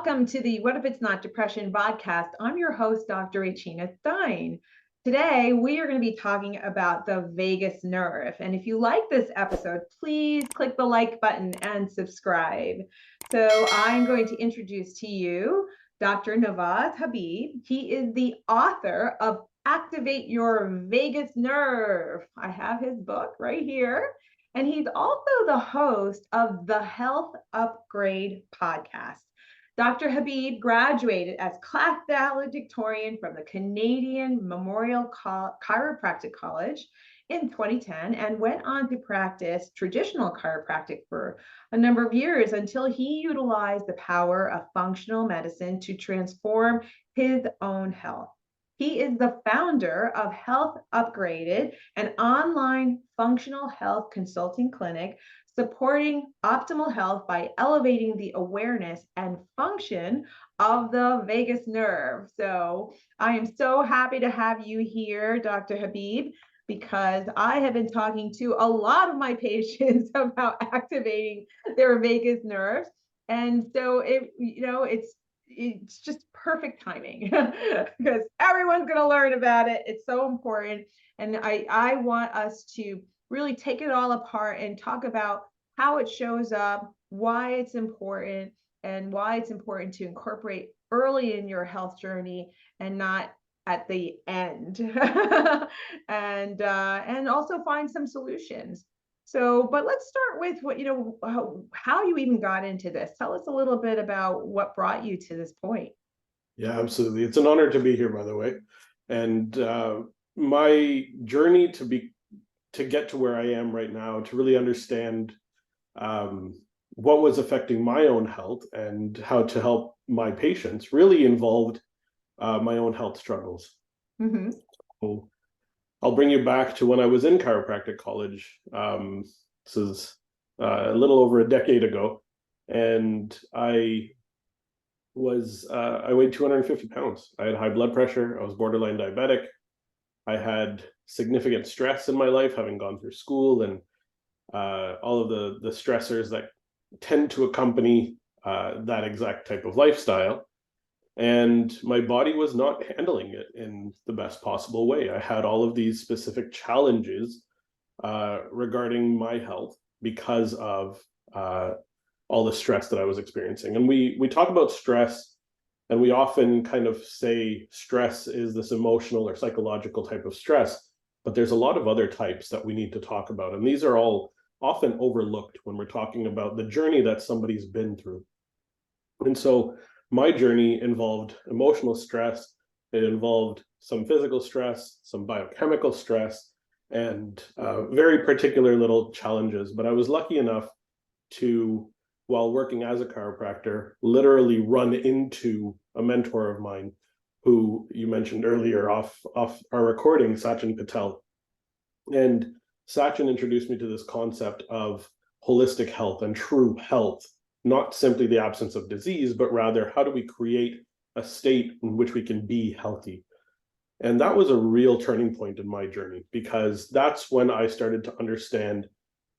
Welcome to the What If It's Not Depression podcast. I'm your host, Dr. Achina Stein. Today, we are going to be talking about the vagus nerve. And if you like this episode, please click the like button and subscribe. So I'm going to introduce to you Dr. Navaz Habib. He is the author of Activate Your Vagus Nerve. I have his book right here. And he's also the host of the Health Upgrade podcast. Dr. Habib graduated as class valedictorian from the Canadian Memorial Chiropractic College in 2010 and went on to practice traditional chiropractic for a number of years until he utilized the power of functional medicine to transform his own health. He is the founder of Health Upgraded, an online functional health consulting clinic supporting optimal health by elevating the awareness and function of the vagus nerve. So I am so happy to have you here, Dr. Habib, because I have been talking to a lot of my patients about activating their vagus nerves. And so it's just perfect timing because everyone's going to learn about it. It's so important. And I want us to really take it all apart and talk about how it shows up, why it's important, and why it's important to incorporate early in your health journey and not at the end. And also find some solutions. So, but let's start with how you even got into this. Tell us a little bit about what brought you to this point. Yeah, absolutely. It's an honor to be here, by the way. And my journey to get to where I am right now, to really understand what was affecting my own health and how to help my patients, really involved my own health struggles. Mm-hmm. So I'll bring you back to when I was in chiropractic college. This is a little over a decade ago, and I weighed 250 pounds. I had high blood pressure. I was borderline diabetic. I had significant stress in my life, having gone through school and all of the stressors that tend to accompany that exact type of lifestyle. And my body was not handling it in the best possible way. I had all of these specific challenges regarding my health because of all the stress that I was experiencing. And we talk about stress, and we often kind of say stress is this emotional or psychological type of stress, but there's a lot of other types that we need to talk about. And these are all often overlooked when we're talking about the journey that somebody's been through. And so my journey involved emotional stress. It involved some physical stress, some biochemical stress, and very particular little challenges. But I was lucky enough to, while working as a chiropractor, literally run into a mentor of mine who you mentioned earlier off our recording, Sachin Patel. And Sachin introduced me to this concept of holistic health and true health, not simply the absence of disease, but rather how do we create a state in which we can be healthy. And that was a real turning point in my journey, because that's when I started to understand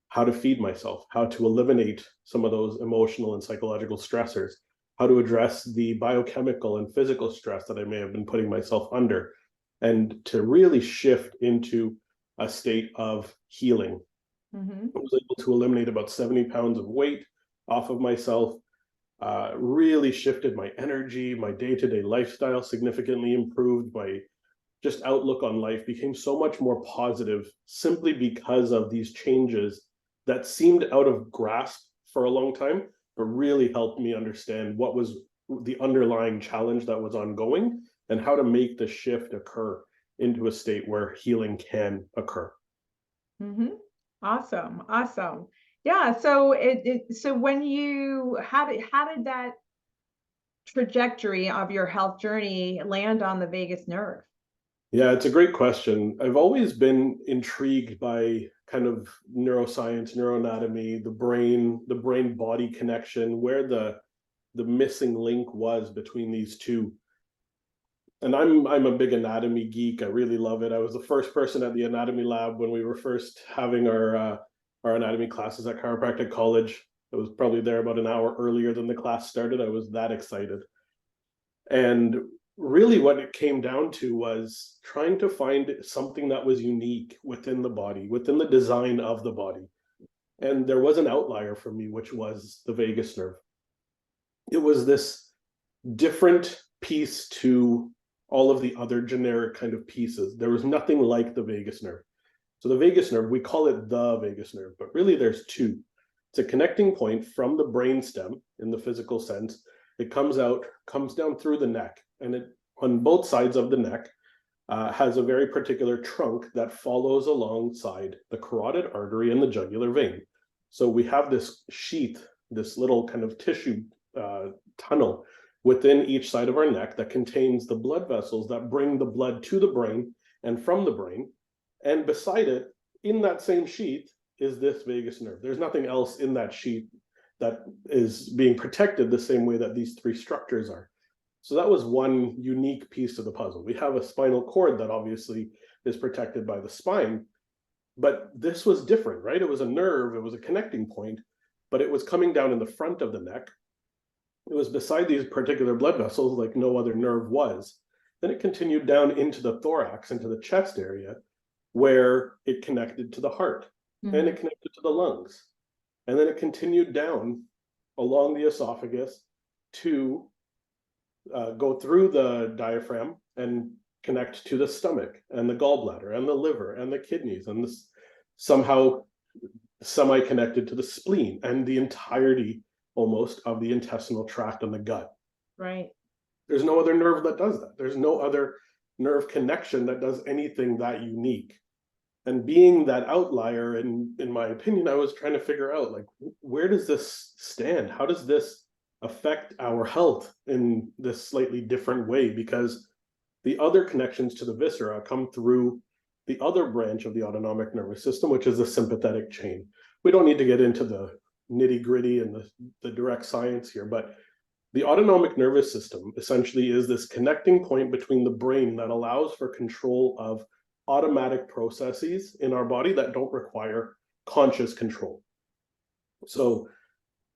how to feed myself, how to eliminate some of those emotional and psychological stressors, how to address the biochemical and physical stress that I may have been putting myself under, and to really shift into a state of healing. Mm-hmm. I was able to eliminate about 70 pounds of weight off of myself, really shifted my energy, my day-to-day lifestyle significantly improved, my just outlook on life became so much more positive simply because of these changes that seemed out of grasp for a long time, but really helped me understand what was the underlying challenge that was ongoing and how to make the shift occur into a state where healing can occur. Mm-hmm. Awesome. Yeah. So so when how did that trajectory of your health journey land on the vagus nerve? Yeah, it's a great question. I've always been intrigued by kind of neuroscience, neuroanatomy, the brain body connection, where the missing link was between these two. And I'm a big anatomy geek. I really love it. I was the first person at the anatomy lab when we were first having our anatomy classes at chiropractic college. I was probably there about an hour earlier than the class started. I was that excited. And really what it came down to was trying to find something that was unique within the body, within the design of the body. And there was an outlier for me, which was the vagus nerve. It was this different piece to all of the other generic kind of pieces. There was nothing like the vagus nerve. So the vagus nerve, we call it the vagus nerve, but really there's two. It's a connecting point from the brainstem in the physical sense. It comes down through the neck, and it on both sides of the neck has a very particular trunk that follows alongside the carotid artery and the jugular vein. So we have this sheath, this little kind of tissue tunnel within each side of our neck that contains the blood vessels that bring the blood to the brain and from the brain. And beside it, in that same sheath, is this vagus nerve. There's nothing else in that sheath that is being protected the same way that these three structures are. So that was one unique piece of the puzzle. We have a spinal cord that obviously is protected by the spine, but this was different, right? It was a nerve, it was a connecting point, but it was coming down in the front of the neck. It was beside these particular blood vessels like no other nerve was. Then it continued down into the thorax, into the chest area, where it connected to the heart, and it connected to the lungs. And then it continued down along the esophagus to go through the diaphragm and connect to the stomach and the gallbladder and the liver and the kidneys, and this somehow semi-connected to the spleen and the entirety almost of the intestinal tract and the gut. Right. There's no other nerve that does that. There's no other nerve connection that does anything that unique. And being that outlier, in my opinion, I was trying to figure out, like, where does this stand? How does this affect our health in this slightly different way? Because the other connections to the viscera come through the other branch of the autonomic nervous system, which is the sympathetic chain. We don't need to get into the nitty gritty and the direct science here, but the autonomic nervous system essentially is this connecting point between the brain that allows for control of automatic processes in our body that don't require conscious control. So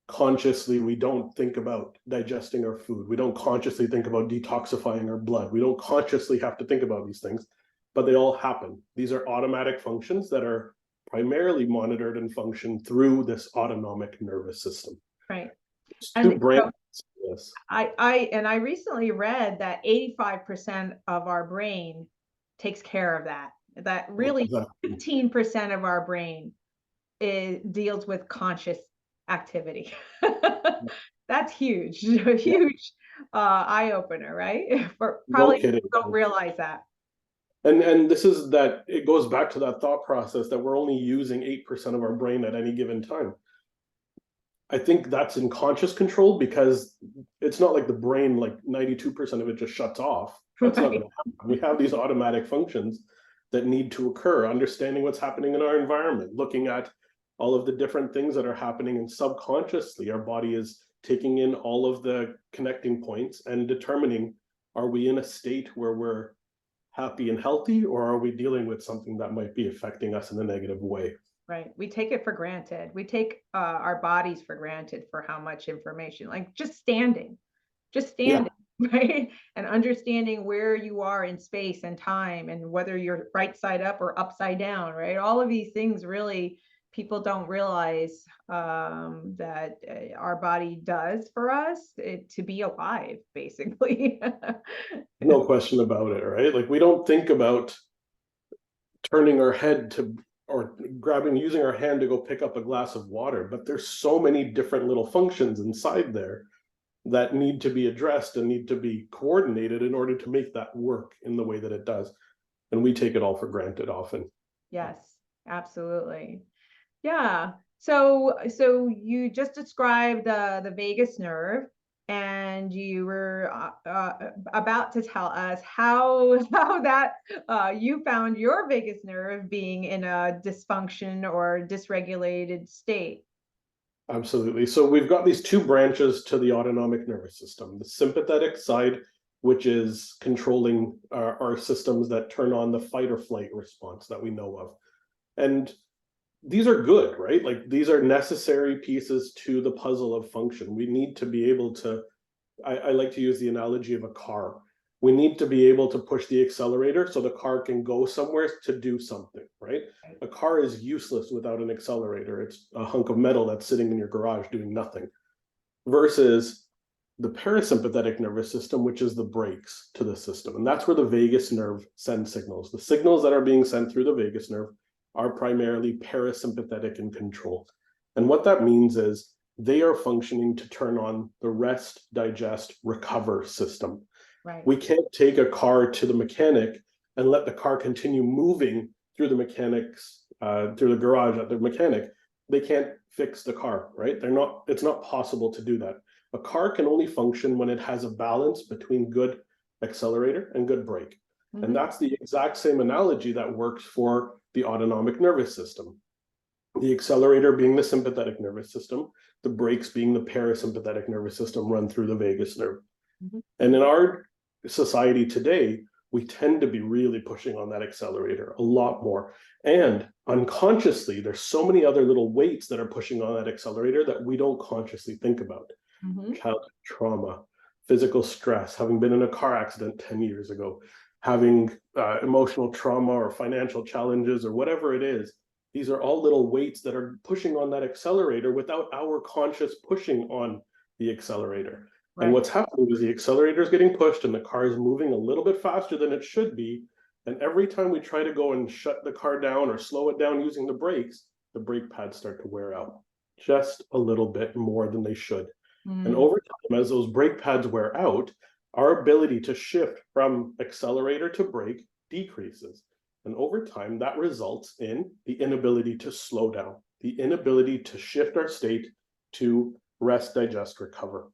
consciously, we don't think about digesting our food. We don't consciously think about detoxifying our blood. We don't consciously have to think about these things, but they all happen. These are automatic functions that are primarily monitored and function through this autonomic nervous system. Right. And I recently read that 85% of our brain takes care of that. That really 15% of our brain deals with conscious activity. That's huge, huge eye opener, right? For probably people don't realize that. And this is that it goes back to that thought process that we're only using 8% of our brain at any given time. I think that's in conscious control, because it's not like the brain, like 92% of it just shuts off. That's not going to happen. We have these automatic functions that need to occur, understanding what's happening in our environment, looking at all of the different things that are happening, and subconsciously our body is taking in all of the connecting points and determining, are we in a state where we're happy and healthy, or are we dealing with something that might be affecting us in a negative way? Right. We take it for granted. We take our bodies for granted for how much information, like just standing, right? And understanding where you are in space and time, and whether you're right side up or upside down, right? All of these things really, people don't realize that our body does for us to be alive, basically. No question about it, right? Like, we don't think about turning our head to, or using our hand to go pick up a glass of water, but there's so many different little functions inside there that need to be addressed and need to be coordinated in order to make that work in the way that it does. And we take it all for granted often. Yes, absolutely. Yeah. So you just described the vagus nerve, and you were about to tell us how that you found your vagus nerve being in a dysfunction or dysregulated state. Absolutely. So we've got these two branches to the autonomic nervous system: the sympathetic side, which is controlling our systems that turn on the fight or flight response that we know of. And these are good, right? Like these are necessary pieces to the puzzle of function. We need to be able to, I like to use the analogy of a car. We need to be able to push the accelerator so the car can go somewhere to do something, right? A car is useless without an accelerator. It's a hunk of metal that's sitting in your garage doing nothing. Versus the parasympathetic nervous system, which is the brakes to the system. And that's where the vagus nerve sends signals. The signals that are being sent through the vagus nerve are primarily parasympathetic in control. And what that means is they are functioning to turn on the rest, digest, recover system. Right. We can't take a car to the mechanic and let the car continue moving through the mechanics, through the garage at the mechanic. They can't fix the car, right? It's not possible to do that. A car can only function when it has a balance between good accelerator and good brake. Mm-hmm. And that's the exact same analogy that works for the autonomic nervous system. The accelerator being the sympathetic nervous system, the brakes being the parasympathetic nervous system run through the vagus nerve. Mm-hmm. And in our society today, we tend to be really pushing on that accelerator a lot more. And unconsciously, there's so many other little weights that are pushing on that accelerator that we don't consciously think about. Mm-hmm. Childhood trauma, physical stress, having been in a car accident 10 years ago, having emotional trauma or financial challenges or whatever it is. These are all little weights that are pushing on that accelerator without our conscious pushing on the accelerator. Right. And what's happening is the accelerator is getting pushed and the car is moving a little bit faster than it should be. And every time we try to go and shut the car down or slow it down using the brakes, the brake pads start to wear out just a little bit more than they should. And over time, as those brake pads wear out, our ability to shift from accelerator to brake decreases. And over time, that results in the inability to slow down, the inability to shift our state to rest, digest, recover.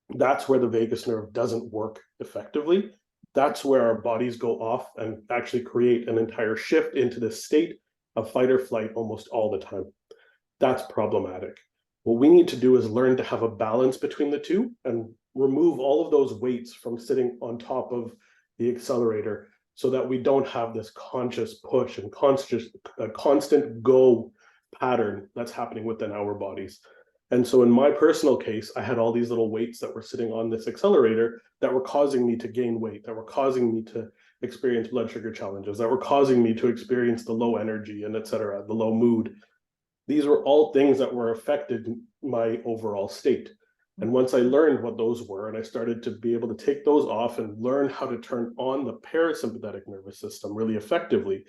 That's where the vagus nerve doesn't work effectively. That's where our bodies go off and actually create an entire shift into this state of fight or flight almost all the time. That's problematic. What we need to do is learn to have a balance between the two and remove all of those weights from sitting on top of the accelerator so that we don't have this conscious push and constant go pattern that's happening within our bodies. And so in my personal case, I had all these little weights that were sitting on this accelerator that were causing me to gain weight, that were causing me to experience blood sugar challenges, that were causing me to experience the low energy and et cetera, the low mood. These were all things that were affected my overall state. And once I learned what those were, and I started to be able to take those off and learn how to turn on the parasympathetic nervous system really effectively,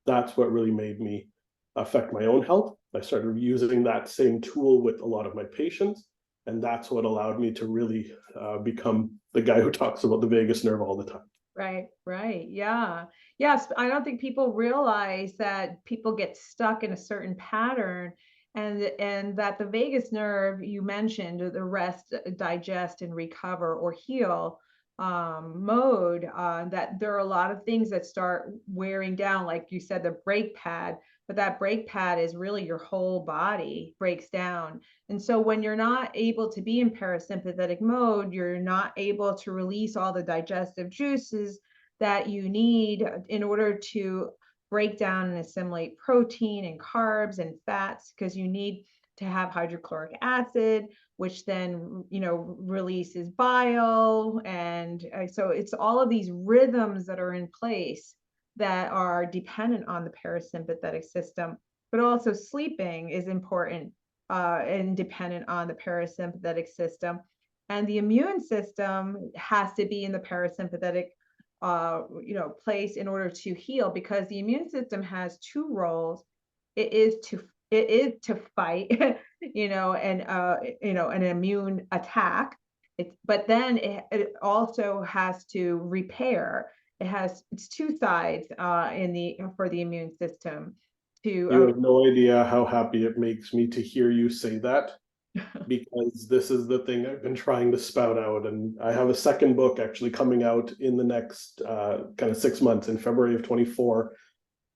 that's what really made me affect my own health. I started using that same tool with a lot of my patients, and that's what allowed me to really become the guy who talks about the vagus nerve all the time. Right. Yeah. Yes. I don't think people realize that people get stuck in a certain pattern and that the vagus nerve you mentioned, the rest, digest, and recover or heal mode, that there are a lot of things that start wearing down, like you said, the brake pad, but that brake pad is really your whole body breaks down. And so when you're not able to be in parasympathetic mode, you're not able to release all the digestive juices that you need in order to break down and assimilate protein and carbs and fats, because you need to have hydrochloric acid, which then, releases bile. And so it's all of these rhythms that are in place that are dependent on the parasympathetic system, but also sleeping is important and dependent on the parasympathetic system. And the immune system has to be in the parasympathetic place in order to heal, because the immune system has two roles. It is to fight, an immune attack. But then it also has to repair. It's two sides for the immune system. You have no idea how happy it makes me to hear you say that, because this is the thing I've been trying to spout out. And I have a second book actually coming out in the next kind of 6 months, in February of 24,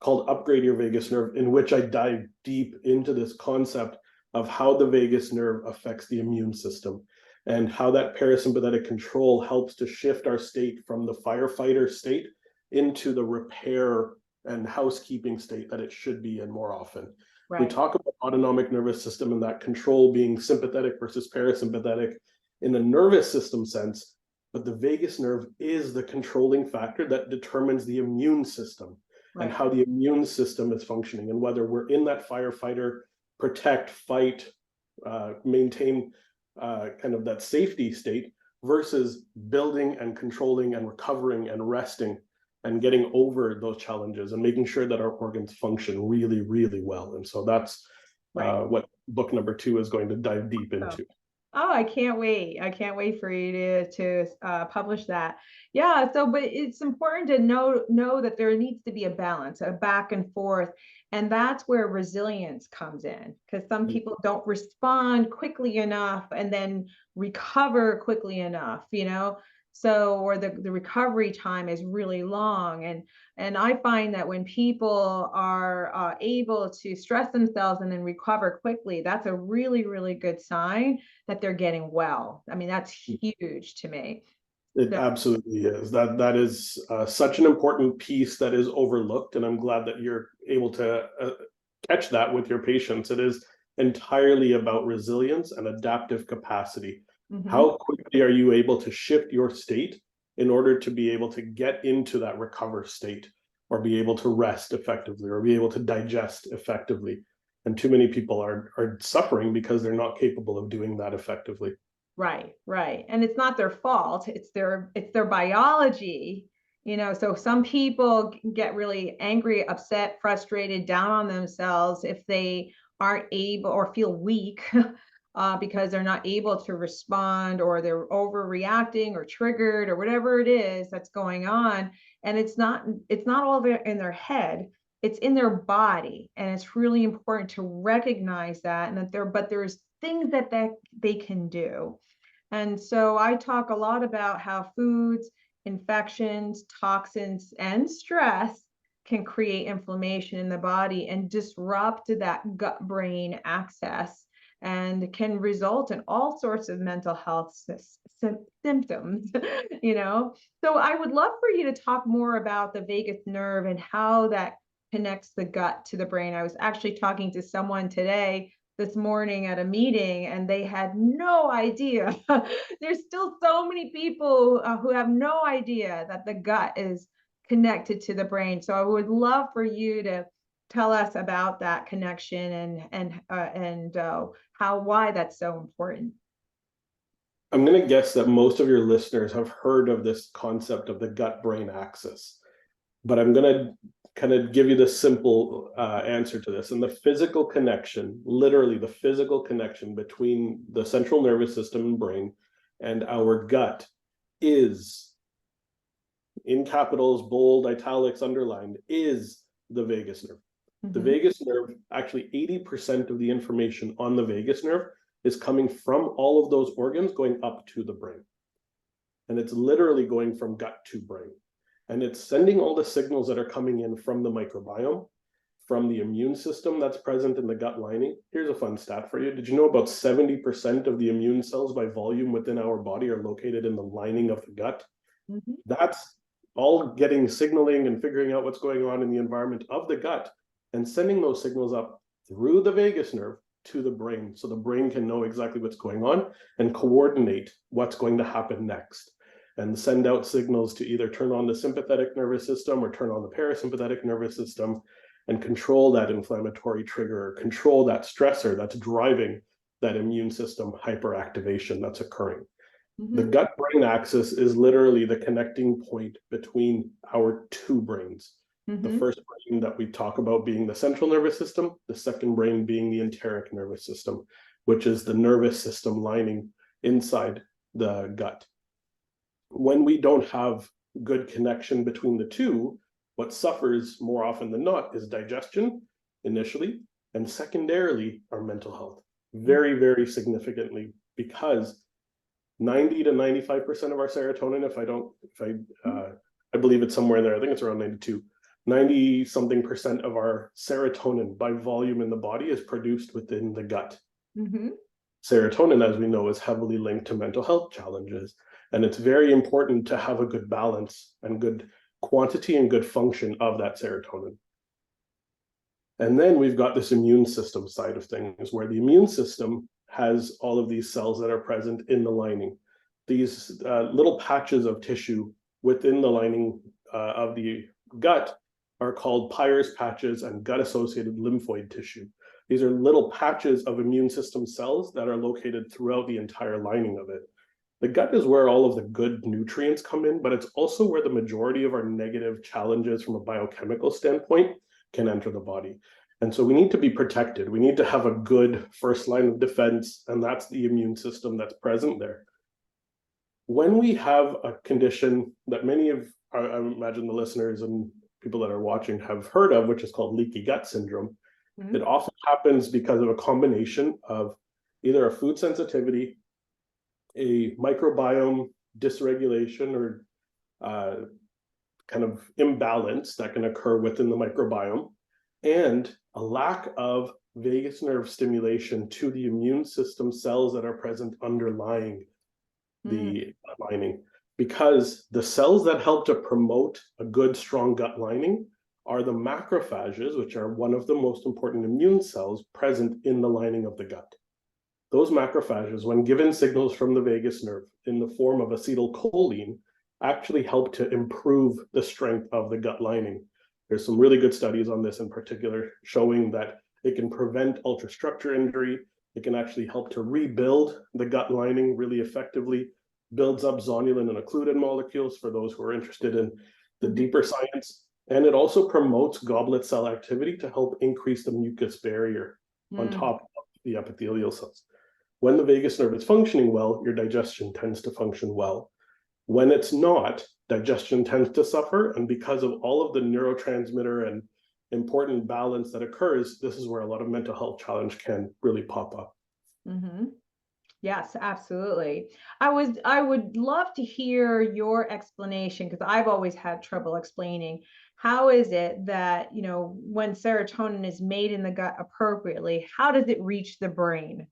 called Upgrade Your Vagus Nerve, in which I dive deep into this concept of how the vagus nerve affects the immune system and how that parasympathetic control helps to shift our state from the firefighter state into the repair and housekeeping state that it should be in more often. We talk about autonomic nervous system and that control being sympathetic versus parasympathetic in the nervous system sense, but the vagus nerve is the controlling factor that determines the immune system and how the immune system is functioning, and whether we're in that firefighter, protect, fight, maintain kind of that safety state, versus building and controlling and recovering and resting and getting over those challenges and making sure that our organs function really, really well. And so that's what book number 2 is going to dive deep into. Oh, I can't wait. I can't wait for you to publish that. Yeah, so but it's important to know that there needs to be a balance, a back and forth. And that's where resilience comes in, because some people don't respond quickly enough and then recover quickly enough, So, or the recovery time is really long. And I find that when people are able to stress themselves and then recover quickly, that's a really, really good sign that they're getting well. I mean, that's huge to me. It absolutely is. That is such an important piece that is overlooked, and I'm glad that you're able to catch that with your patients. It is entirely about resilience and adaptive capacity. How quickly are you able to shift your state in order to be able to get into that recover state, or be able to rest effectively, or be able to digest effectively? And too many people are suffering because they're not capable of doing that effectively. Right. And it's not their fault. It's their biology, so some people get really angry, upset, frustrated, down on themselves if they aren't able, or feel weak because they're not able to respond, or they're overreacting or triggered or whatever it is that's going on. And it's not all there in their head. It's in their body. And it's really important to recognize that, and that there's things that they can do. And so I talk a lot about how foods, infections, toxins, and stress can create inflammation in the body and disrupt that gut-brain axis, and can result in all sorts of mental health symptoms, So I would love for you to talk more about the vagus nerve and how that connects the gut to the brain. I was actually talking to someone this morning at a meeting, and they had no idea. There's still so many people who have no idea that the gut is connected to the brain. So I would love for you to tell us about that connection and why that's so important. I'm going to guess that most of your listeners have heard of this concept of the gut-brain axis, but I'm going to kind of give you the simple answer to this. And the physical connection, literally the physical connection between the central nervous system and brain and our gut, is, in capitals, bold, italics, underlined, is the vagus nerve. The vagus nerve, actually 80% of the information on the vagus nerve is coming from all of those organs going up to the brain. And it's literally going from gut to brain. And it's sending all the signals that are coming in from the microbiome, from the immune system that's present in the gut lining. Here's a fun stat for you. Did you know about 70% of the immune cells by volume within our body are located in the lining of the gut? That's all getting signaling and figuring out what's going on in the environment of the gut and sending those signals up through the vagus nerve to the brain, so the brain can know exactly what's going on and coordinate what's going to happen next, and send out signals to either turn on the sympathetic nervous system or turn on the parasympathetic nervous system and control that inflammatory trigger, control that stressor that's driving that immune system hyperactivation that's occurring. The gut-brain axis is literally the connecting point between our two brains. The first brain that we talk about being the central nervous system, the second brain being the enteric nervous system, which is the nervous system lining inside the gut. When we don't have good connection between the two, what suffers more often than not is digestion initially, and secondarily our mental health, very, very significantly, because 90 to 95% of our serotonin, I believe it's somewhere in there, I think it's around 90 something percent of our serotonin by volume in the body is produced within the gut. Serotonin, as we know, is heavily linked to mental health challenges. And it's very important to have a good balance and good quantity and good function of that serotonin. And then we've got this immune system side of things, where the immune system has all of these cells that are present in the lining. These little patches of tissue within the lining of the gut are called Peyer's patches and gut-associated lymphoid tissue. These are little patches of immune system cells that are located throughout the entire lining of it. The gut is where all of the good nutrients come in, but it's also where the majority of our negative challenges from a biochemical standpoint can enter the body. And so we need to be protected. We need to have a good first line of defense, and that's the immune system that's present there. When we have a condition that many of, I imagine the listeners and people that are watching have heard of, which is called leaky gut syndrome, it often happens because of a combination of either a food sensitivity, a microbiome dysregulation or kind of imbalance that can occur within the microbiome, and a lack of vagus nerve stimulation to the immune system cells that are present underlying the lining. Because the cells that help to promote a good, strong gut lining are the macrophages, which are one of the most important immune cells present in the lining of the gut. Those macrophages, when given signals from the vagus nerve in the form of acetylcholine, actually help to improve the strength of the gut lining. There's some really good studies on this in particular, showing that it can prevent ultrastructure injury. It can actually help to rebuild the gut lining really effectively, builds up zonulin and occludin molecules for those who are interested in the deeper science. And it also promotes goblet cell activity to help increase the mucus barrier on top of the epithelial cells. When the vagus nerve is functioning well, your digestion tends to function well. When it's not, digestion tends to suffer. And because of all of the neurotransmitter and important balance that occurs, this is where a lot of mental health challenge can really pop up. Yes, absolutely. I would love to hear your explanation, because I've always had trouble explaining. How is it that, when serotonin is made in the gut appropriately, how does it reach the brain?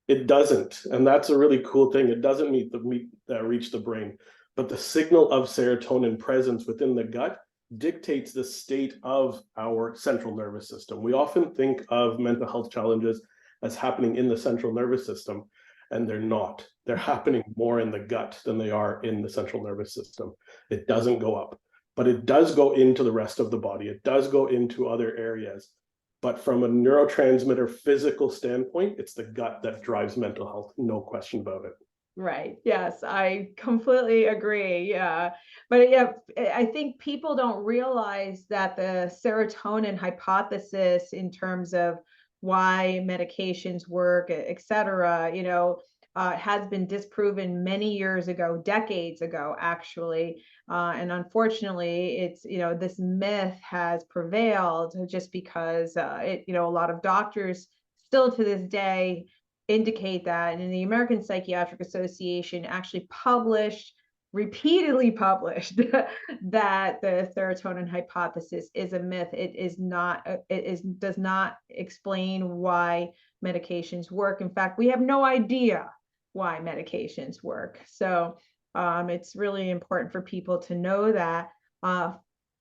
It doesn't, and that's a really cool thing. It doesn't reach the brain, but the signal of serotonin presence within the gut dictates the state of our central nervous system. We often think of mental health challenges as happening in the central nervous system, and they're not. They're happening more in the gut than they are in the central nervous system. It doesn't go up, but it does go into the rest of the body. It does go into other areas. But from a neurotransmitter physical standpoint, it's the gut that drives mental health, no question about it. Right. Yes, I completely agree. Yeah. But yeah, I think people don't realize that the serotonin hypothesis in terms of why medications work, et cetera, has been disproven many years ago, decades ago, actually. And unfortunately, it's, this myth has prevailed just because a lot of doctors still to this day indicate that. And the American Psychiatric Association actually repeatedly published that the serotonin hypothesis is a myth. It is not, does not explain why medications work. In fact, we have no idea why medications work. So it's really important for people to know that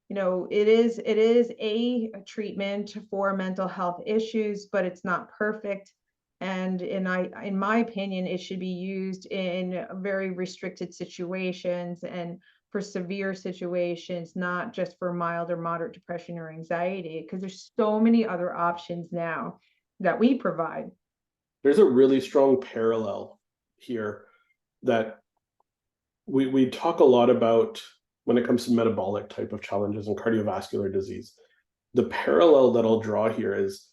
it is a treatment for mental health issues, but it's not perfect. And in my opinion, it should be used in very restricted situations and for severe situations, not just for mild or moderate depression or anxiety, because there's so many other options now that we provide. There's a really strong parallel here that we talk a lot about when it comes to metabolic type of challenges and cardiovascular disease. The parallel that I'll draw here is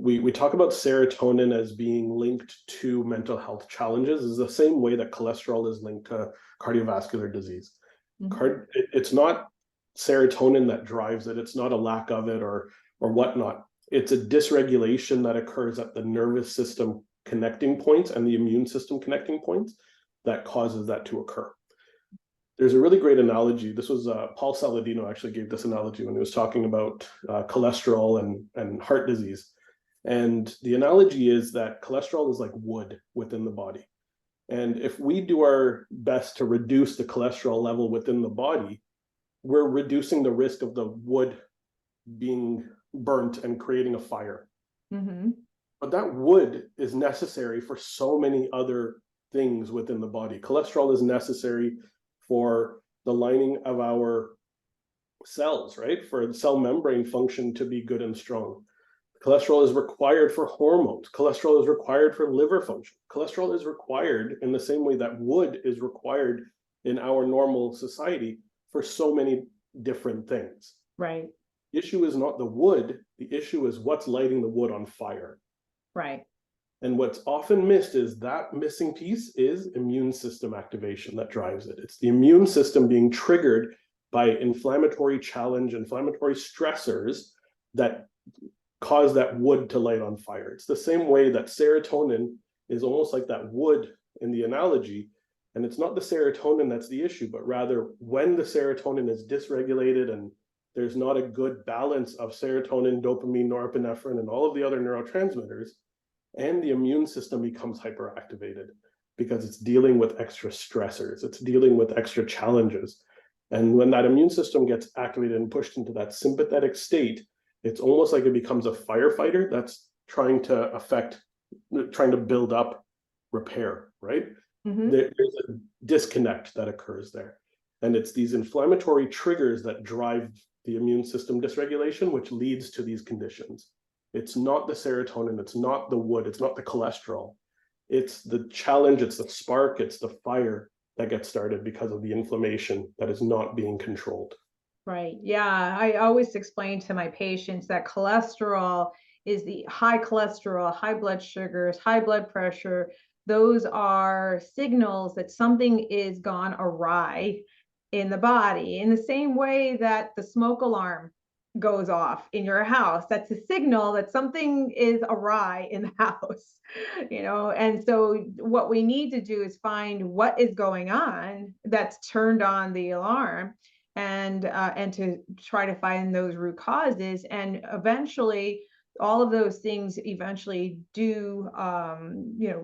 we talk about serotonin as being linked to mental health challenges is the same way that cholesterol is linked to cardiovascular disease. It's not serotonin that drives it. It's not a lack of it or whatnot. It's a dysregulation that occurs at the nervous system connecting points and the immune system connecting points that causes that to occur. There's a really great analogy. This was Paul Saladino actually gave this analogy when he was talking about cholesterol and heart disease. And the analogy is that cholesterol is like wood within the body. And if we do our best to reduce the cholesterol level within the body, we're reducing the risk of the wood being burnt and creating a fire. Mm-hmm. But that wood is necessary for so many other things within the body. Cholesterol is necessary for the lining of our cells, right? For the cell membrane function to be good and strong. Cholesterol is required for hormones. Cholesterol is required for liver function. Cholesterol is required in the same way that wood is required in our normal society for so many different things. Right. The issue is not the wood. The issue is what's lighting the wood on fire. Right. And what's often missed is that missing piece is immune system activation that drives it. It's the immune system being triggered by inflammatory challenge, inflammatory stressors that cause that wood to light on fire. It's the same way that serotonin is almost like that wood in the analogy. And it's not the serotonin that's the issue, but rather when the serotonin is dysregulated and there's not a good balance of serotonin, dopamine, norepinephrine, and all of the other neurotransmitters, and the immune system becomes hyperactivated because it's dealing with extra stressors, it's dealing with extra challenges. And when that immune system gets activated and pushed into that sympathetic state, it's almost like it becomes a firefighter that's trying to build up repair, right? Mm-hmm. There's a disconnect that occurs there. And it's these inflammatory triggers that drive the immune system dysregulation, which leads to these conditions. It's not the serotonin, it's not the wood, it's not the cholesterol. It's the challenge, it's the spark, it's the fire that gets started because of the inflammation that is not being controlled. Right. Yeah. I always explain to my patients that cholesterol is the high cholesterol, high blood sugars, high blood pressure. Those are signals that something is gone awry in the body. In the same way that the smoke alarm goes off in your house, that's a signal that something is awry in the house, And so what we need to do is find what is going on that's turned on the alarm, and to try to find those root causes, and eventually all of those things eventually do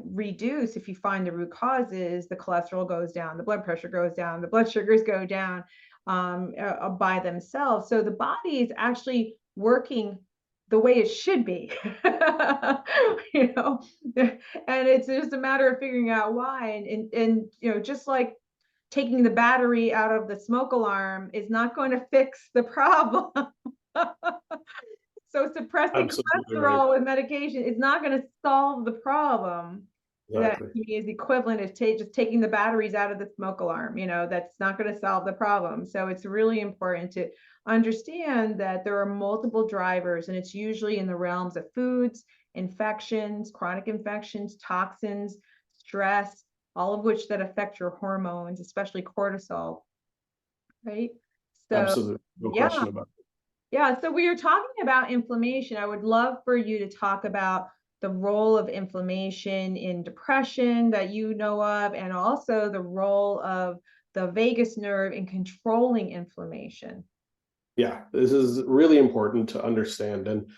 reduce. If you find the root causes, the cholesterol goes down, the blood pressure goes down, the blood sugars go down by themselves. So the body is actually working the way it should be. And it's just a matter of figuring out why. And just like taking the battery out of the smoke alarm is not going to fix the problem. So suppressing Absolutely right. cholesterol with medication is not going to solve the problem. That Exactly. to me is equivalent of just taking the batteries out of the smoke alarm. That's not going to solve the problem. So it's really important to understand that there are multiple drivers, and it's usually in the realms of foods, infections, chronic infections, toxins, stress, all of which that affect your hormones, especially cortisol, right? So Absolutely. No yeah, question about it. yeah. So we are talking about inflammation. I would love for you to talk about the role of inflammation in depression that you know of, and also the role of the vagus nerve in controlling inflammation. Yeah, this is really important to understand. And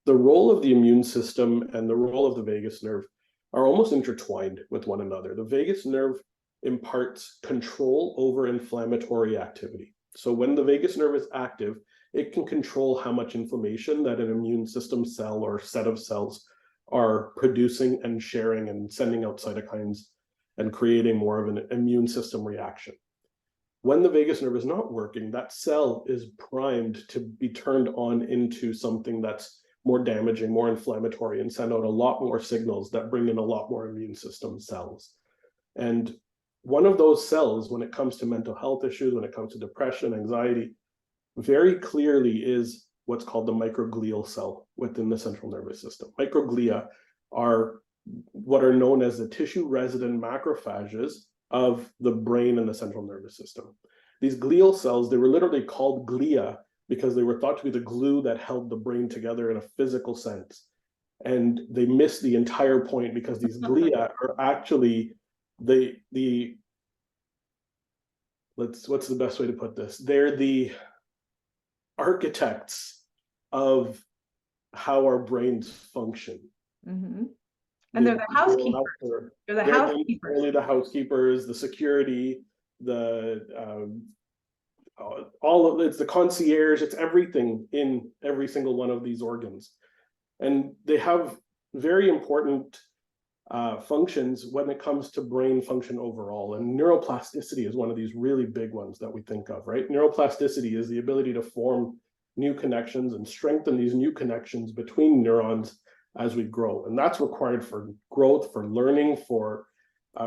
the role of the immune system and the role of the vagus nerve are almost intertwined with one another. The vagus nerve imparts control over inflammatory activity. So when the vagus nerve is active, it can control how much inflammation that an immune system cell or set of cells are producing and sharing and sending out cytokines and creating more of an immune system reaction. When the vagus nerve is not working, that cell is primed to be turned on into something that's more damaging, more inflammatory, and send out a lot more signals that bring in a lot more immune system cells. And one of those cells, when it comes to mental health issues, when it comes to depression, anxiety, very clearly is what's called the microglial cell within the central nervous system. Microglia are what are known as the tissue resident macrophages of the brain and the central nervous system. These glial cells, they were literally called glia because they were thought to be the glue that held the brain together in a physical sense. And they missed the entire point because these glia are actually what's the best way to put this? They're the architects of how our brains function. Mm-hmm. And they're the housekeepers. They're the housekeepers. Only the housekeepers, the security, the all of it's the concierge, it's everything in every single one of these organs. And they have very important functions when it comes to brain function overall. And neuroplasticity is one of these really big ones that we think of, right? Neuroplasticity is the ability to form new connections and strengthen these new connections between neurons as we grow. And that's required for growth, for learning, for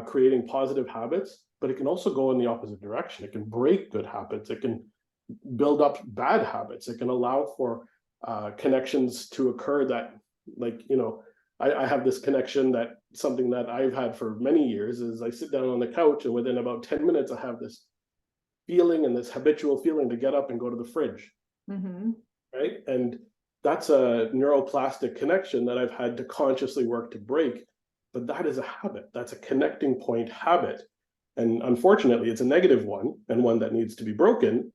creating positive habits. But it can also go in the opposite direction. It can break good habits. It can build up bad habits. It can allow for connections to occur that, like, I have this connection that something that I've had for many years is I sit down on the couch and within about 10 minutes, I have this feeling and this habitual feeling to get up and go to the fridge. Mm-hmm. Right. And that's a neuroplastic connection that I've had to consciously work to break. But that is a habit. That's a connecting point habit. And unfortunately, it's a negative one and one that needs to be broken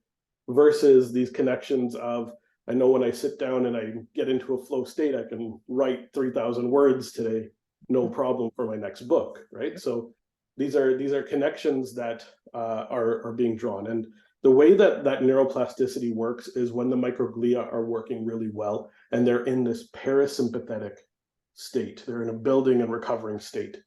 versus these connections of, I know when I sit down and I get into a flow state, I can write 3,000 words today, no problem for my next book, right? So these are connections that are being drawn. And the way that neuroplasticity works is when the microglia are working really well and they're in this parasympathetic state. They're in a building and recovering state.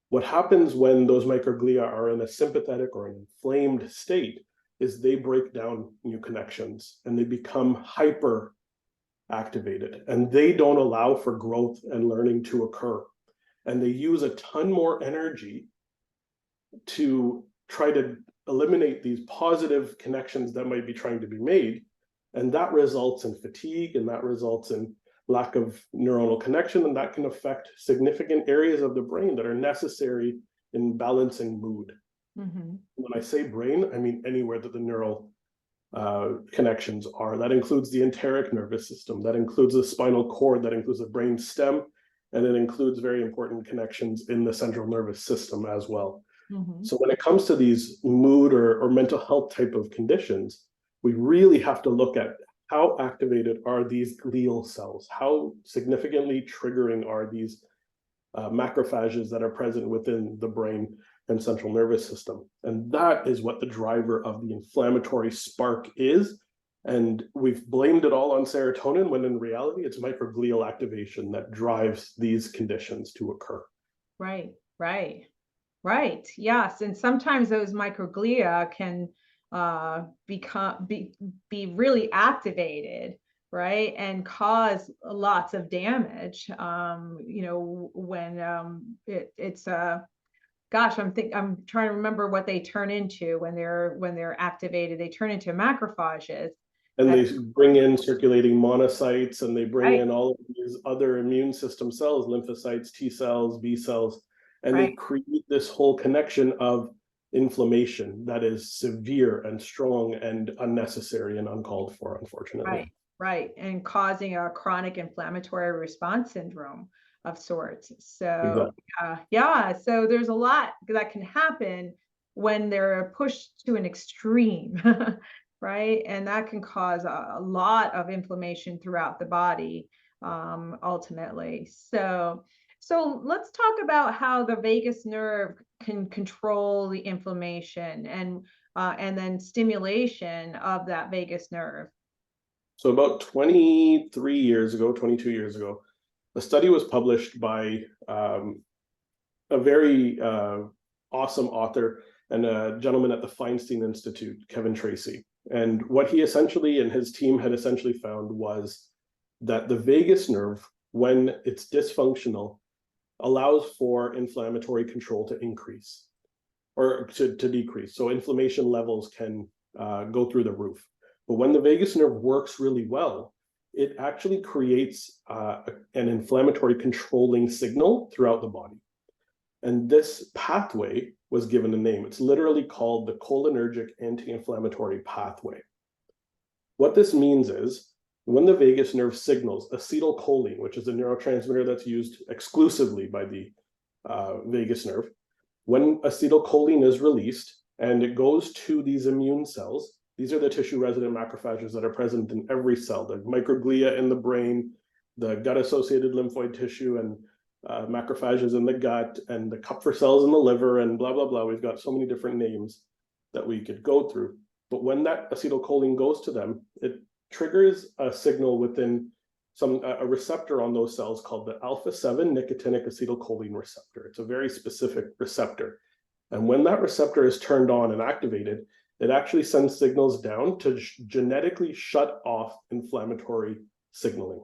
What happens when those microglia are in a sympathetic or an inflamed state is they break down new connections and they become hyper activated and they don't allow for growth and learning to occur. And they use a ton more energy to try to eliminate these positive connections that might be trying to be made. And that results in fatigue and that results in lack of neuronal connection. And that can affect significant areas of the brain that are necessary in balancing mood. Mm-hmm. When I say brain, I mean anywhere that the neural connections are. That includes the enteric nervous system, that includes the spinal cord, that includes the brain stem, and it includes very important connections in the central nervous system as well. Mm-hmm. So when it comes to these mood or mental health type of conditions, we really have to look at how activated are these glial cells? How significantly triggering are these macrophages that are present within the brain and central nervous system? And that is what the driver of the inflammatory spark is. And we've blamed it all on serotonin, when in reality, it's microglial activation that drives these conditions to occur. Right. Yes. And sometimes those microglia can be really activated, right, and cause lots of damage. When it's gosh, I'm trying to remember what they turn into when they're activated. They turn into macrophages. And they bring in circulating monocytes, and they bring in all of these other immune system cells, lymphocytes, T cells, B cells, and they create this whole connection of inflammation that is severe and strong and unnecessary and uncalled for, unfortunately. Right. And causing a chronic inflammatory response syndrome of sorts. So so there's a lot that can happen when they're pushed to an extreme, right? And that can cause a lot of inflammation throughout the body, ultimately. So let's talk about how the vagus nerve can control the inflammation and then stimulation of that vagus nerve. So about 22 years ago, a study was published by a very awesome author and a gentleman at the Feinstein Institute, Kevin Tracy. And what he essentially and his team had essentially found was that the vagus nerve, when it's dysfunctional, allows for inflammatory control to increase or to decrease. So inflammation levels can go through the roof. But when the vagus nerve works really well, it actually creates an inflammatory controlling signal throughout the body. And this pathway was given a name. It's literally called the cholinergic anti-inflammatory pathway. What this means is when the vagus nerve signals acetylcholine, which is a neurotransmitter that's used exclusively by the vagus nerve, when acetylcholine is released and it goes to these immune cells, these are the tissue-resident macrophages that are present in every cell, the microglia in the brain, the gut-associated lymphoid tissue, and macrophages in the gut, and the Kupffer cells in the liver, and blah, blah, blah. We've got so many different names that we could go through. But when that acetylcholine goes to them, it triggers a signal within a receptor on those cells called the alpha-7 nicotinic acetylcholine receptor. It's a very specific receptor. And when that receptor is turned on and activated, it actually sends signals down to genetically shut off inflammatory signaling.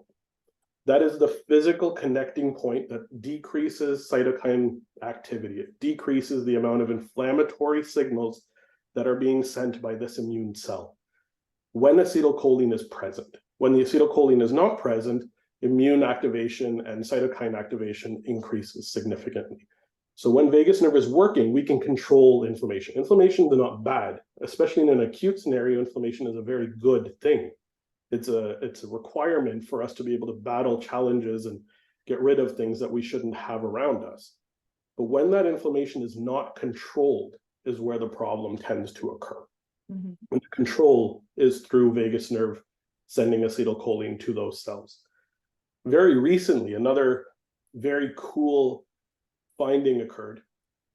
That is the physical connecting point that decreases cytokine activity. It decreases the amount of inflammatory signals that are being sent by this immune cell when acetylcholine is present. When the acetylcholine is not present, immune activation and cytokine activation increases significantly. So when vagus nerve is working, we can control inflammation. Inflammation is not bad, especially in an acute scenario. Inflammation is a very good thing. It's a requirement for us to be able to battle challenges and get rid of things that we shouldn't have around us. But when that inflammation is not controlled is where the problem tends to occur. Mm-hmm. And the control is through vagus nerve sending acetylcholine to those cells. Very recently, another very cool finding occurred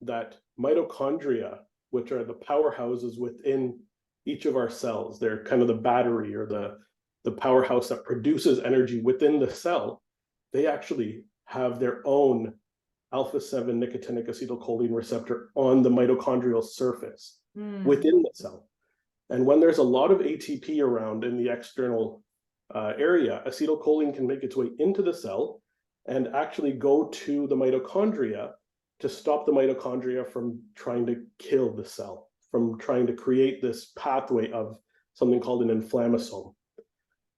that mitochondria, which are the powerhouses within each of our cells, they're kind of the battery or the powerhouse that produces energy within the cell, they actually have their own alpha-7 nicotinic acetylcholine receptor on the mitochondrial surface within the cell. And when there's a lot of ATP around in the external area, acetylcholine can make its way into the cell and actually go to the mitochondria to stop the mitochondria from trying to kill the cell, from trying to create this pathway of something called an inflammasome.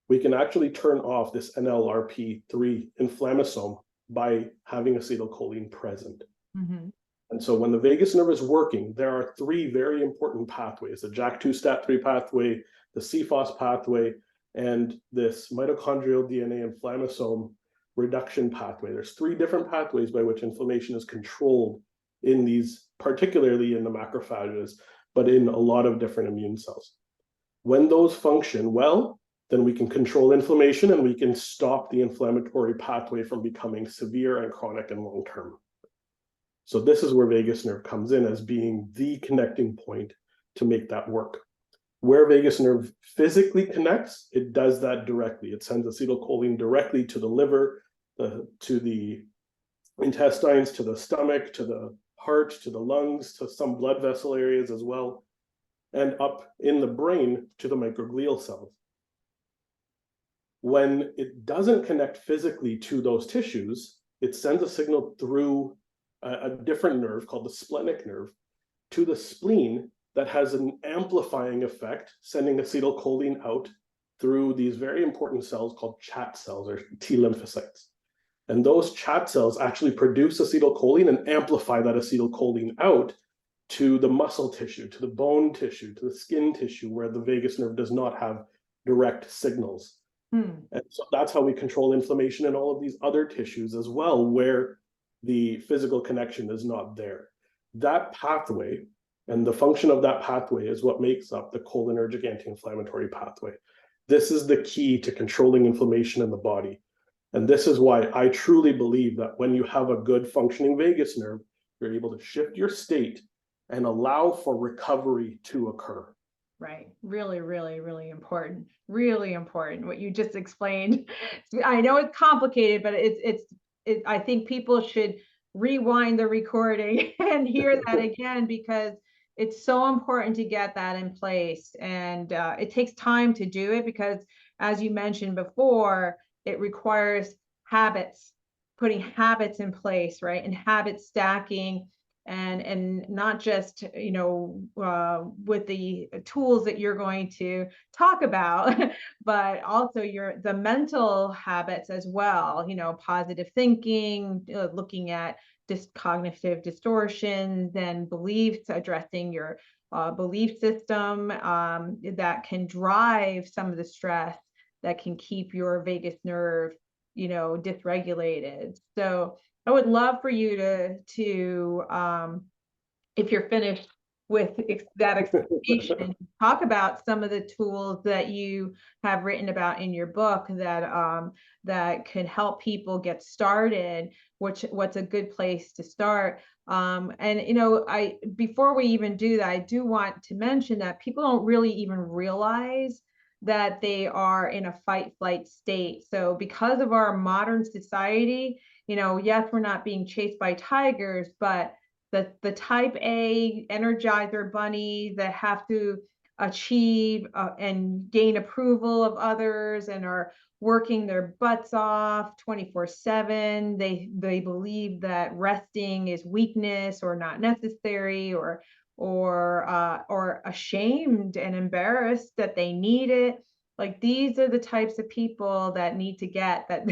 We can actually turn off this NLRP3 inflammasome by having acetylcholine present. Mm-hmm. And so when the vagus nerve is working, there are three very important pathways: the JAK2 STAT3 pathway, the CFOS pathway, and this mitochondrial DNA inflammasome reduction pathway. There's three different pathways by which inflammation is controlled in these, particularly in the macrophages, but in a lot of different immune cells. When those function well, then we can control inflammation and we can stop the inflammatory pathway from becoming severe and chronic and long-term. So this is where vagus nerve comes in as being the connecting point to make that work. Where vagus nerve physically connects, it does that directly. It sends acetylcholine directly to the liver, to the intestines, to the stomach, to the heart, to the lungs, to some blood vessel areas as well, and up in the brain to the microglial cells. When it doesn't connect physically to those tissues, it sends a signal through a different nerve called the splenic nerve to the spleen that has an amplifying effect, sending acetylcholine out through these very important cells called CHAT cells or T lymphocytes. And those CHAT cells actually produce acetylcholine and amplify that acetylcholine out to the muscle tissue, to the bone tissue, to the skin tissue, where the vagus nerve does not have direct signals. And so that's how we control inflammation in all of these other tissues as well, where the physical connection is not there. That pathway and the function of that pathway is what makes up the cholinergic anti-inflammatory pathway. This is the key to controlling inflammation in the body. And this is why I truly believe that when you have a good functioning vagus nerve, you're able to shift your state and allow for recovery to occur. Right. Really, really, really important. Really important. What you just explained. I know it's complicated, but I think people should rewind the recording and hear that again, because it's so important to get that in place. And it takes time to do it because, as you mentioned before, it requires habits, putting habits in place, right? And habit stacking. And not just, with the tools that you're going to talk about, but also the mental habits as well, positive thinking, looking at cognitive distortions and beliefs, addressing your belief system that can drive some of the stress that can keep your vagus nerve, dysregulated. So I would love for you to if you're finished with that explanation, talk about some of the tools that you have written about in your book that could help people get started what's a good place to start. And before we even do that, I do want to mention that people don't really even realize that they are in a fight flight state. So because of our modern society, yes, we're not being chased by tigers, but the type A Energizer bunny that have to achieve and gain approval of others and are working their butts off 24/7. They believe that resting is weakness or not necessary, or ashamed and embarrassed that they need it. Like, these are the types of people that need to get that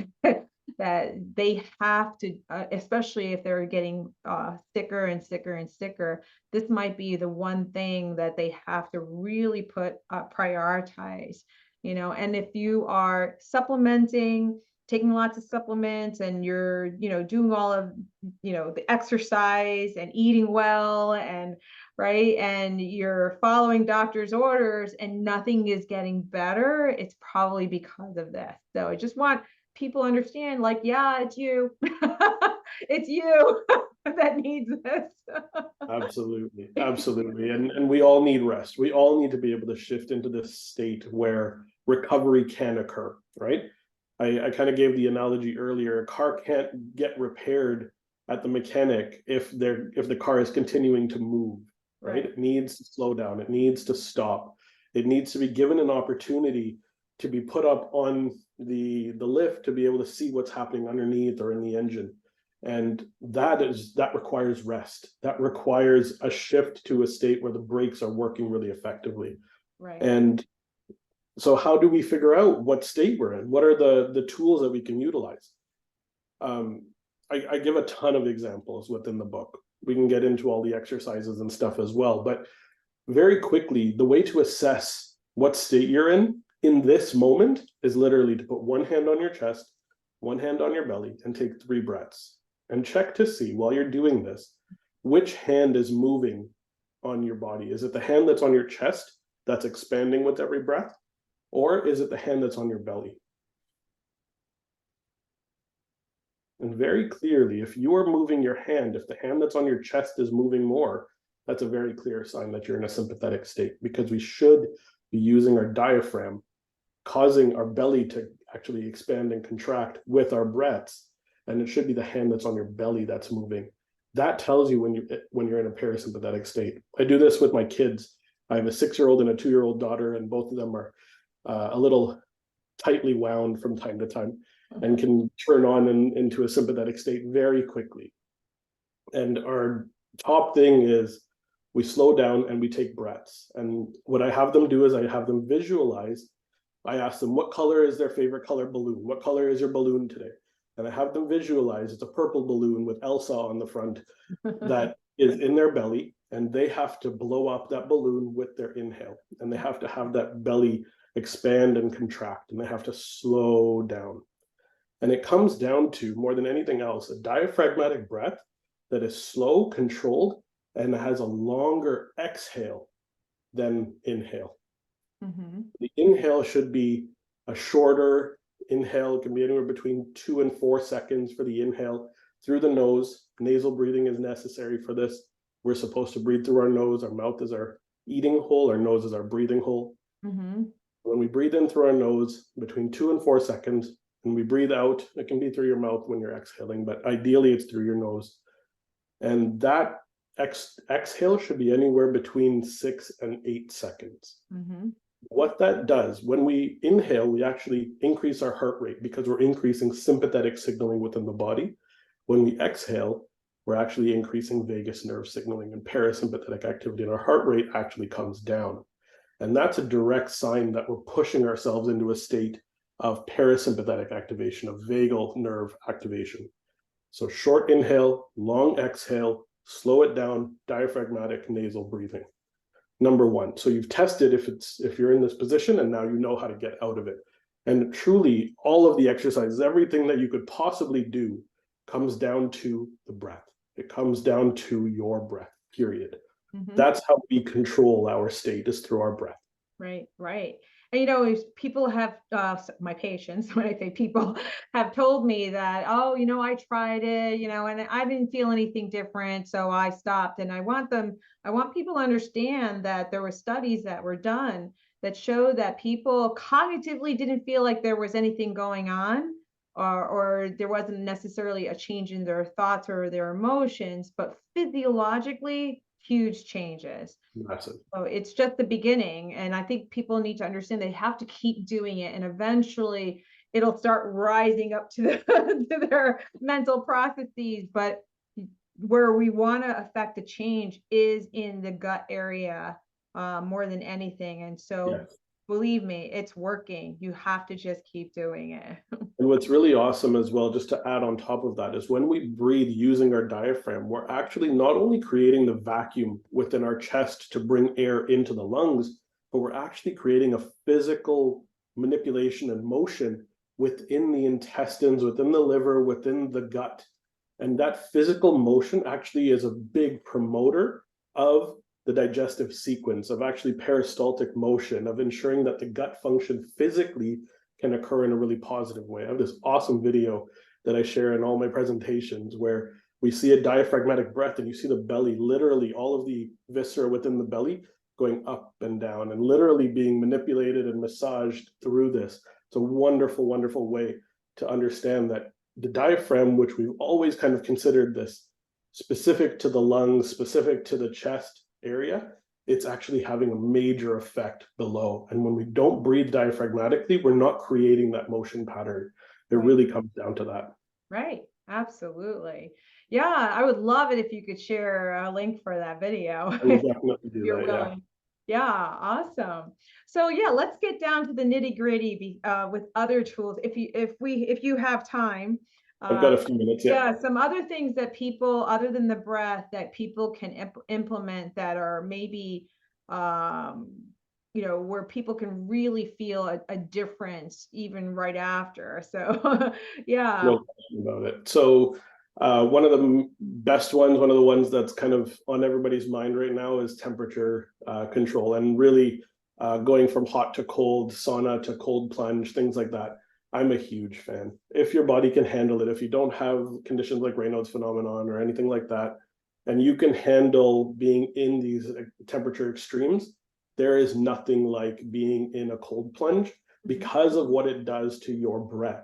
that they have to, especially if they're getting sicker and sicker and sicker. This might be the one thing that they have to really prioritize. And if you are supplementing, taking lots of supplements, and you're doing all of the exercise and eating well, and right, and you're following doctor's orders and nothing is getting better, it's probably because of this. So I just want people understand, like, yeah, it's you. It's you that needs this. Absolutely, absolutely. And we all need rest. We all need to be able to shift into this state where recovery can occur, right? I kind of gave the analogy earlier. A car can't get repaired at the mechanic if the car is continuing to move, right? It needs to slow down. It needs to stop. It needs to be given an opportunity to be put up on the lift to be able to see what's happening underneath or in the engine. And that requires rest. That requires a shift to a state where the brakes are working really effectively. Right. And so how do we figure out what state we're in? What are the tools that we can utilize? I give a ton of examples within the book. We can get into all the exercises and stuff as well. But very quickly, the way to assess what state you're in this moment is literally to put one hand on your chest, one hand on your belly, and take 3 breaths. And check to see, while you're doing this, which hand is moving on your body. Is it the hand that's on your chest that's expanding with every breath? Or is it the hand that's on your belly? And very clearly, if you are moving your hand, if the hand that's on your chest is moving more, that's a very clear sign that you're in a sympathetic state, because we should be using our diaphragm, causing our belly to actually expand and contract with our breaths. And it should be the hand that's on your belly that's moving. That tells you when you're in a parasympathetic state. I do this with my kids. I have a 6-year-old and a 2-year-old daughter, and both of them are a little tightly wound from time to time and can turn on into a sympathetic state very quickly. And our top thing is we slow down and we take breaths. And what I have them do is I have them visualize. I ask them, what color is their favorite color balloon? What color is your balloon today? And I have them visualize it's a purple balloon with Elsa on the front that is in their belly, and they have to blow up that balloon with their inhale, and they have to have that belly expand and contract, and they have to slow down. And it comes down to, more than anything else, a diaphragmatic breath that is slow, controlled, and has a longer exhale than inhale. Mm-hmm. The inhale should be a shorter inhale. It can be anywhere between 2 and 4 seconds for the inhale through the nose. Nasal breathing is necessary for this. We're supposed to breathe through our nose. Our mouth is our eating hole. Our nose is our breathing hole. Mm-hmm. When we breathe in through our nose, between 2 and 4 seconds, and we breathe out, it can be through your mouth when you're exhaling, but ideally it's through your nose. And that exhale should be anywhere between 6 and 8 seconds. Mm-hmm. What that does, when we inhale, we actually increase our heart rate because we're increasing sympathetic signaling within the body. When we exhale, we're actually increasing vagus nerve signaling and parasympathetic activity, and our heart rate actually comes down. And that's a direct sign that we're pushing ourselves into a state of parasympathetic activation, of vagal nerve activation. So short inhale, long exhale, slow it down, diaphragmatic nasal breathing. Number 1. So you've tested if you're in this position, and now you know how to get out of it. And truly, all of the exercises, everything that you could possibly do, comes down to the breath. It comes down to your breath, period. Mm-hmm. That's how we control our state, is through our breath. Right. And people have my patients, when I say people, have told me that, oh, I tried it, and I didn't feel anything different, so I stopped. And I want people to understand that there were studies that were done that showed that people cognitively didn't feel like there was anything going on, or there wasn't necessarily a change in their thoughts or their emotions, but physiologically, huge changes. Massive. So it's just the beginning. And I think people need to understand they have to keep doing it. And eventually it'll start rising up to, to their mental processes. But where we want to affect a change is in the gut area, more than anything. And so Yes. believe me, it's working. You have to just keep doing it. And what's really awesome as well, just to add on top of that, is when we breathe using our diaphragm, we're actually not only creating the vacuum within our chest to bring air into the lungs, but we're actually creating a physical manipulation and motion within the intestines, within the liver, within the gut. And that physical motion actually is a big promoter of the digestive sequence, of actually peristaltic motion, of ensuring that the gut function physically can occur in a really positive way. I have this awesome video that I share in all my presentations where we see a diaphragmatic breath and you see the belly, literally all of the viscera within the belly going up and down and literally being manipulated and massaged through this. It's a wonderful, wonderful way to understand that the diaphragm, which we've always kind of considered this specific to the lungs, specific to the chest area, it's actually having a major effect below. And when we don't breathe diaphragmatically, we're not creating that motion pattern. It really comes down to that. Right. Absolutely. Yeah. I would love it if you could share a link for that video. I will definitely do You're that. Yeah. willing. Yeah, awesome. So yeah, let's get down to the nitty gritty with other tools. If you have time, I've got a few minutes. Yeah. yeah, some other things that people, other than the breath, that people can implement that are maybe, um, where people can really feel a difference even right after. So yeah. No question about it. So one of the best ones, one of the ones that's kind of on everybody's mind right now is temperature control, and really going from hot to cold, sauna to cold plunge, things like that. I'm a huge fan. If your body can handle it, if you don't have conditions like Raynaud's phenomenon or anything like that, and you can handle being in these temperature extremes, there is nothing like being in a cold plunge because of what it does to your breath.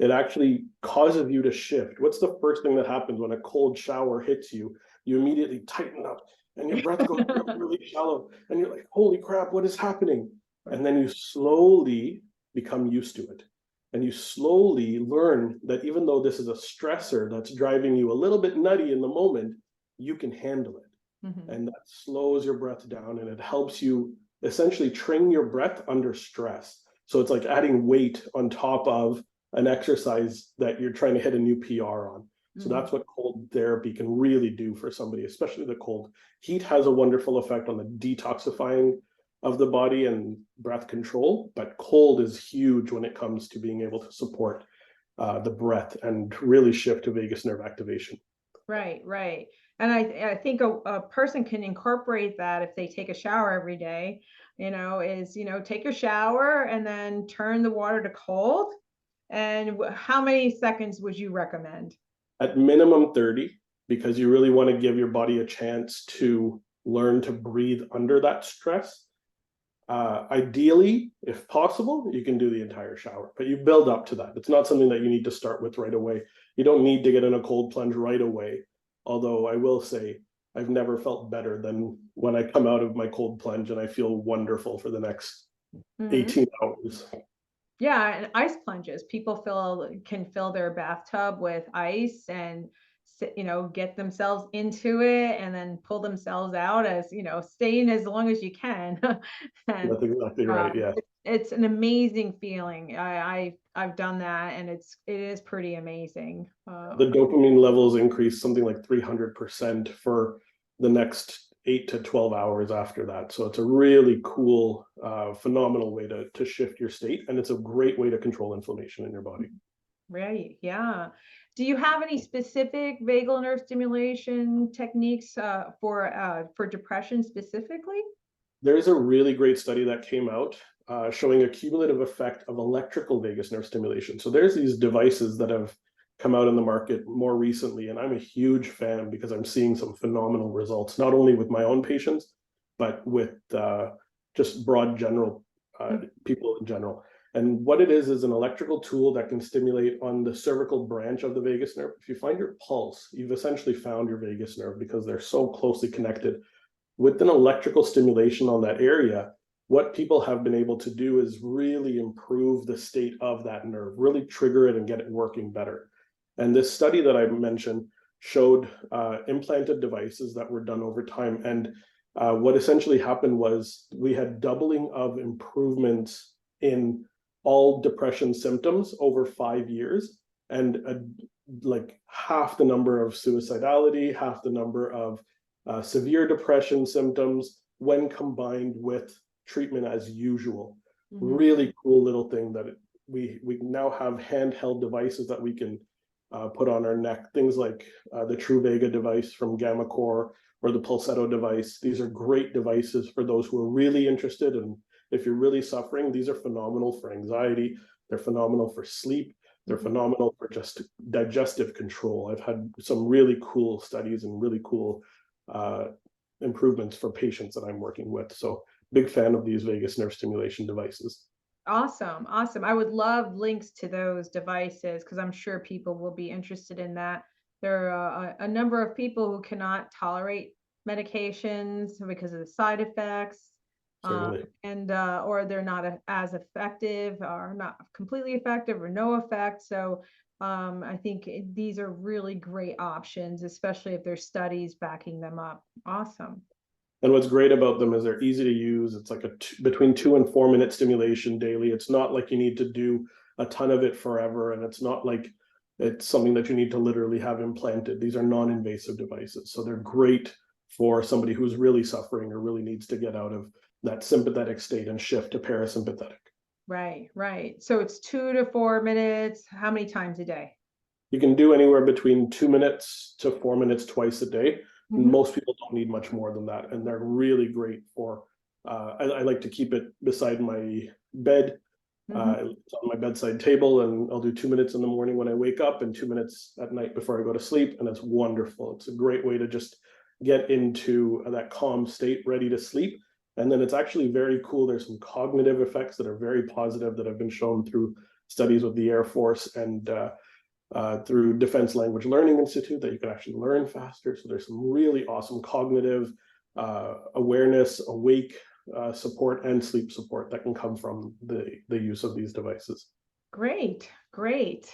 It actually causes you to shift. What's the first thing that happens when a cold shower hits you? You immediately tighten up and your breath goes really shallow and you're like, holy crap, what is happening? And then you slowly become used to it. And you slowly learn that even though this is a stressor that's driving you a little bit nutty in the moment, you can handle it. And that slows your breath down and it helps you essentially train your breath under stress. So it's like adding weight on top of an exercise that you're trying to hit a new PR on. So that's what cold therapy can really do for somebody, especially the cold. Heat has a wonderful effect on the detoxifying of the body and breath control, but cold is huge when it comes to being able to support the breath and really shift to vagus nerve activation. Right, right. And I think a person can incorporate that if they take a shower every day, take your shower and then turn the water to cold. And how many seconds would you recommend? At minimum 30, because you really want to give your body a chance to learn to breathe under that stress. Ideally, if possible, you can do the entire shower, but you build up to that. It's not something that you need to start with right away. You don't need to get in a cold plunge right away. Although I will say, I've never felt better than when I come out of my cold plunge and I feel wonderful for the next 18 hours. Yeah, and ice plunges. People can fill their bathtub with ice and get themselves into it and then pull themselves out, as staying as long as you can. And That's exactly right. Yeah. it's an amazing feeling. I've done that, and it is pretty amazing. The dopamine levels increase something like 300% for the next 8 to 12 hours after that. So it's a really cool, phenomenal way to shift your state. And it's a great way to control inflammation in your body. Right. Yeah. Do you have any specific vagal nerve stimulation techniques for depression specifically? There's a really great study that came out showing a cumulative effect of electrical vagus nerve stimulation. So there's these devices that have come out in the market more recently, and I'm a huge fan because I'm seeing some phenomenal results, not only with my own patients, but with just broad general people in general. And what it is an electrical tool that can stimulate on the cervical branch of the vagus nerve. If you find your pulse, you've essentially found your vagus nerve because they're so closely connected. With an electrical stimulation on that area, what people have been able to do is really improve the state of that nerve, really trigger it and get it working better. And this study that I mentioned showed implanted devices that were done over time. And what essentially happened was we had doubling of improvements in all depression symptoms over 5 years, and like half the number of suicidality, half the number of severe depression symptoms when combined with treatment as usual. Mm-hmm. Really cool little thing that we now have handheld devices that we can put on our neck. Things like the Truvaga device from GammaCore or the Pulsetto device. These are great devices for those who are really interested. And if you're really suffering, these are phenomenal for anxiety. They're phenomenal for sleep. They're phenomenal for just digestive control. I've had some really cool studies and really cool improvements for patients that I'm working with. So big fan of these vagus nerve stimulation devices. Awesome. Awesome. I would love links to those devices because I'm sure people will be interested in that. There are a number of people who cannot tolerate medications because of the side effects. Or they're not as effective or not completely effective or no effect. So I think these are really great options, especially if there's studies backing them up. Awesome. And what's great about them is they're easy to use. It's like between 2 and 4 minute stimulation daily. It's not like you need to do a ton of it forever. And it's not like it's something that you need to literally have implanted. These are non-invasive devices. So they're great for somebody who's really suffering or really needs to get out of that sympathetic state and shift to parasympathetic. Right, right. So it's 2 to 4 minutes. How many times a day? You can do anywhere between 2 minutes to 4 minutes twice a day. Mm-hmm. Most people don't need much more than that. And they're really great for, I like to keep it beside my bed. Mm-hmm. It's on my bedside table, and I'll do 2 minutes in the morning when I wake up and 2 minutes at night before I go to sleep. And it's wonderful. It's a great way to just get into that calm state, ready to sleep. And then it's actually very cool. There's some cognitive effects that are very positive that have been shown through studies with the Air Force and through Defense Language Learning Institute that you can actually learn faster. So there's some really awesome cognitive awareness, awake support, and sleep support that can come from the use of these devices. Great, great.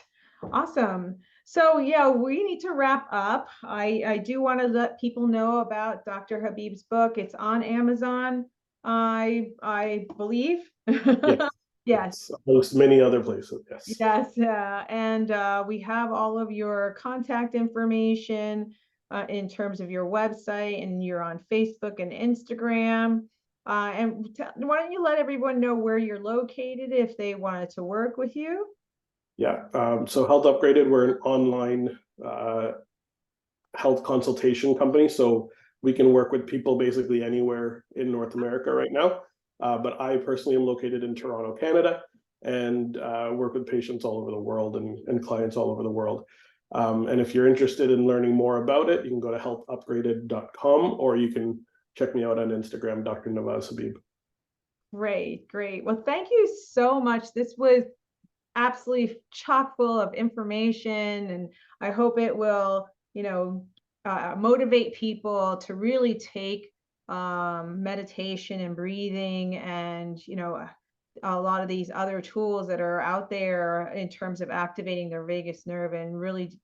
Awesome. So yeah, we need to wrap up. I do want to let people know about Dr. Habib's book. It's on Amazon, I believe. Yes. Yes. Most many other places. Yes. Yes. And we have all of your contact information in terms of your website, and you're on Facebook and Instagram. And why don't you let everyone know where you're located if they wanted to work with you? Yeah. So Health Upgraded, we're an online health consultation company. So we can work with people basically anywhere in North America right now. But I personally am located in Toronto, Canada, and work with patients all over the world and clients all over the world. And if you're interested in learning more about it, you can go to healthupgraded.com, or you can check me out on Instagram, Dr. Navaz Habib. Great, great. Well, thank you so much. This was absolutely chock full of information, and I hope it will, motivate people to really take meditation and breathing and, a lot of these other tools that are out there in terms of activating their vagus nerve and really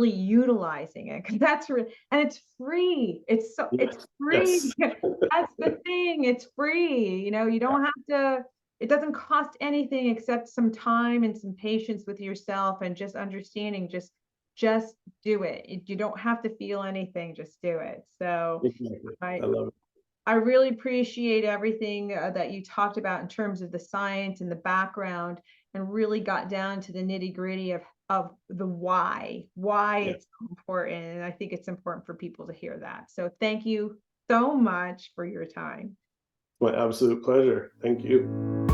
utilizing it, because and it's free. It's free. Yes. That's the thing. It's free. You don't have to, it doesn't cost anything except some time and some patience with yourself and just understanding, just do it. You don't have to feel anything, just do it. So exactly. I love it. I really appreciate everything that you talked about in terms of the science and the background, and really got down to the nitty gritty of the why it's so important. And I think it's important for people to hear that. So thank you so much for your time. My absolute pleasure. Thank you.